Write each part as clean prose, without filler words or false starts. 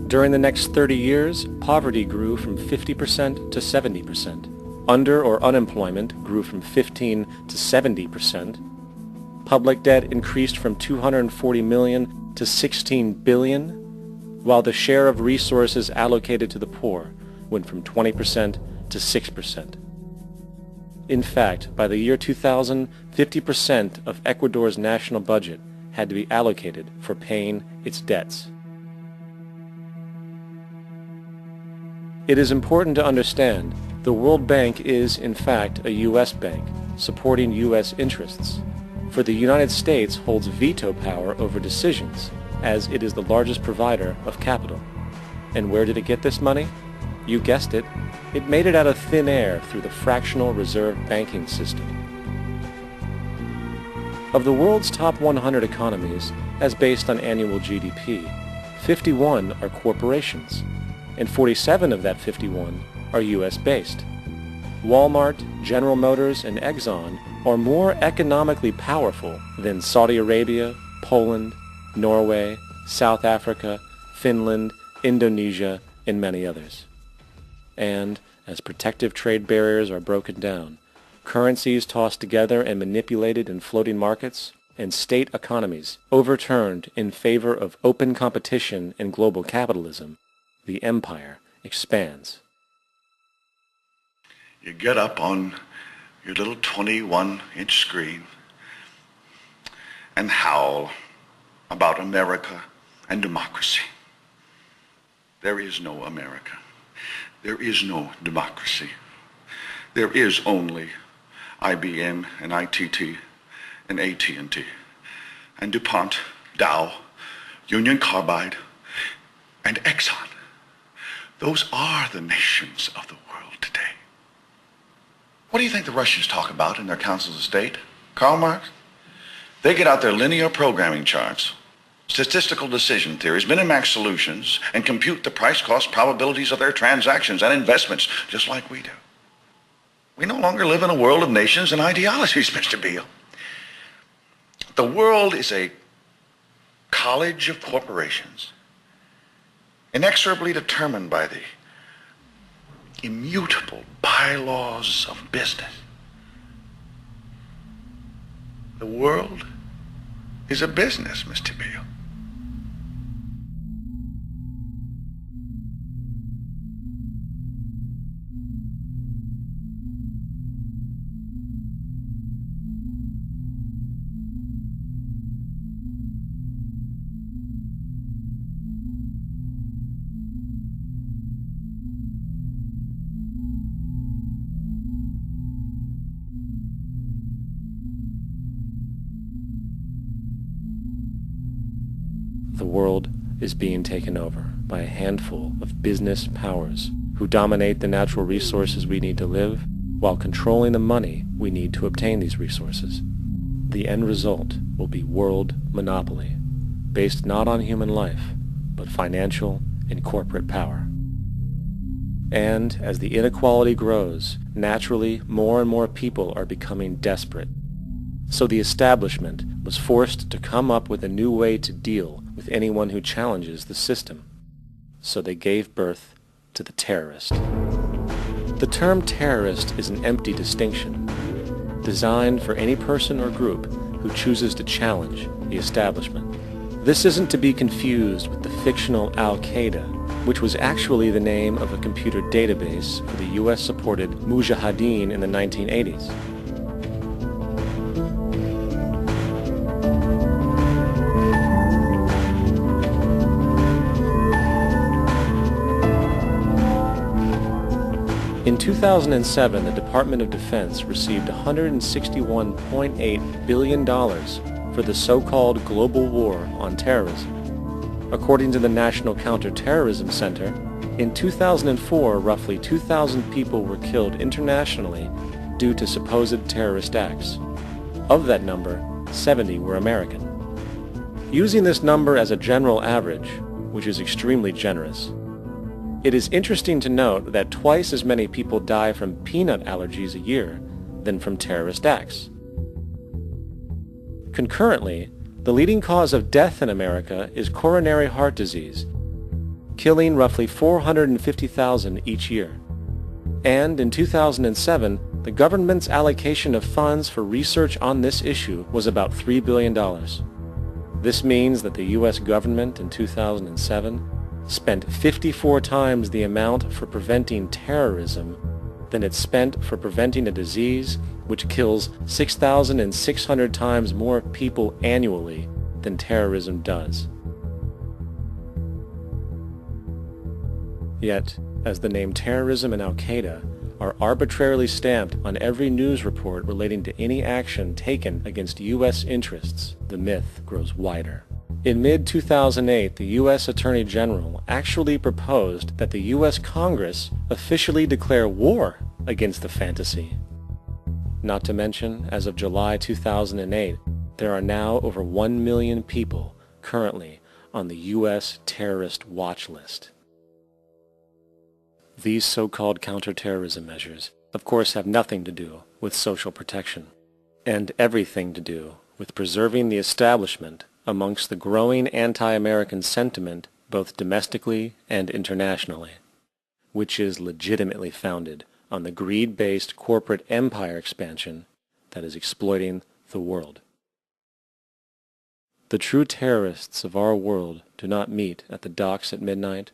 During the next 30 years, poverty grew from 50% to 70%. Under or unemployment grew from 15 to 70%. Public debt increased from 240 million to 16 billion, while the share of resources allocated to the poor went from 20% to 6%. In fact, by the year 2000, 50% of Ecuador's national budget had to be allocated for paying its debts. It is important to understand the World Bank is, in fact, a U.S. bank, supporting U.S. interests. For the United States holds veto power over decisions, as it is the largest provider of capital. And where did it get this money? You guessed it. It made it out of thin air through the fractional reserve banking system. Of the world's top 100 economies, as based on annual GDP, 51 are corporations, and 47 of that 51 are U.S.-based. Walmart, General Motors, and Exxon are more economically powerful than Saudi Arabia, Poland, Norway, South Africa, Finland, Indonesia, and many others. And as protective trade barriers are broken down, currencies tossed together and manipulated in floating markets, and state economies overturned in favor of open competition and global capitalism, the empire expands. You get up on your little 21-inch screen and howl about America and democracy. There is no America. There is no democracy. There is only IBM and ITT and AT&T and DuPont, Dow, Union Carbide, and Exxon. Those are the nations of the world today. What do you think the Russians talk about in their councils of state? Karl Marx? They get out their linear programming charts, statistical decision theories, Minimax solutions, and compute the price-cost probabilities of their transactions and investments, just like we do. We no longer live in a world of nations and ideologies, Mr. Beale. The world is a college of corporations, inexorably determined by the immutable bylaws of business. The world is a business, Mr. Beale. The world is being taken over by a handful of business powers who dominate the natural resources we need to live while controlling the money we need to obtain these resources. The end result will be world monopoly, based not on human life, but financial and corporate power. And as the inequality grows, naturally more and more people are becoming desperate. So the establishment was forced to come up with a new way to deal with anyone who challenges the system. So they gave birth to the terrorist. The term terrorist is an empty distinction, designed for any person or group who chooses to challenge the establishment. This isn't to be confused with the fictional Al-Qaeda, which was actually the name of a computer database for the US-supported Mujahideen in the 1980s. In 2007, the Department of Defense received $161.8 billion for the so-called global war on terrorism. According to the National Counterterrorism Center, in 2004, roughly 2,000 people were killed internationally due to supposed terrorist acts. Of that number, 70 were American. Using this number as a general average, which is extremely generous, it is interesting to note that twice as many people die from peanut allergies a year than from terrorist acts. Concurrently, the leading cause of death in America is coronary heart disease. killing roughly 450,000 each year. And in 2007, the government's allocation of funds for research on this issue was about $3 billion. This means that the U.S. government in 2007 spent 54 times the amount for preventing terrorism than it spent for preventing a disease which kills 6,600 times more people annually than terrorism does. Yet, as the name terrorism and Al-Qaeda are arbitrarily stamped on every news report relating to any action taken against U.S. interests, the myth grows wider. In mid-2008, the U.S. Attorney General actually proposed that the U.S. Congress officially declare war against the fantasy. Not to mention, as of July 2008, there are now over 1 million people currently on the U.S. terrorist watch list. These so-called counterterrorism measures, of course, have nothing to do with social protection, and everything to do with preserving the establishment amongst the growing anti-American sentiment both domestically and internationally, which is legitimately founded on the greed-based corporate empire expansion that is exploiting the world. The true terrorists of our world do not meet at the docks at midnight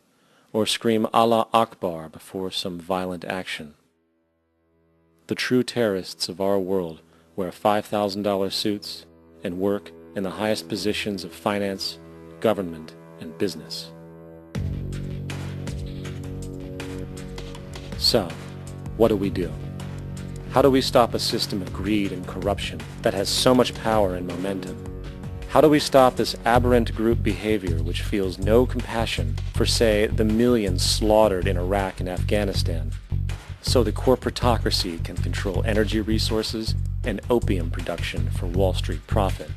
or scream Allah Akbar before some violent action. The true terrorists of our world wear $5,000 suits and work in the highest positions of finance, government, and business. So, what do? How do we stop a system of greed and corruption that has so much power and momentum? How do we stop this aberrant group behavior which feels no compassion for, say, the millions slaughtered in Iraq and Afghanistan, so the corporatocracy can control energy resources and opium production for Wall Street profit?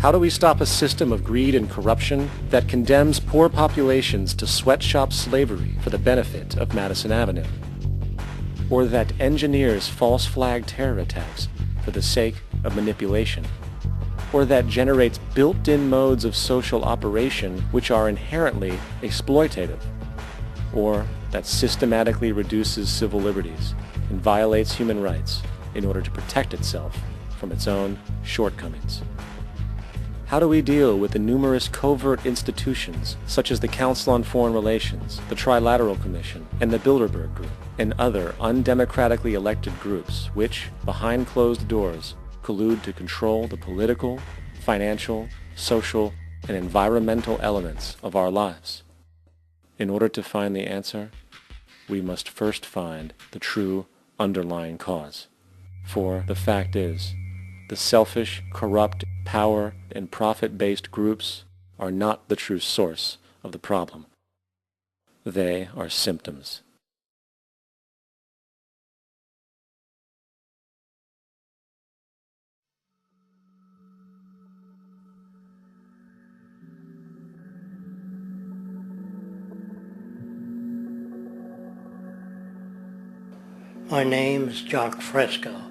How do we stop a system of greed and corruption that condemns poor populations to sweatshop slavery for the benefit of Madison Avenue? Or that engineers false flag terror attacks for the sake of manipulation? Or that generates built-in modes of social operation which are inherently exploitative? Or that systematically reduces civil liberties and violates human rights in order to protect itself from its own shortcomings? How do we deal with the numerous covert institutions such as the Council on Foreign Relations, the Trilateral Commission, and the Bilderberg Group, and other undemocratically elected groups which, behind closed doors, collude to control the political, financial, social, and environmental elements of our lives? In order to find the answer, we must first find the true underlying cause. For the fact is, the selfish, corrupt, power, and profit-based groups are not the true source of the problem. They are symptoms. My name is Jock Fresco.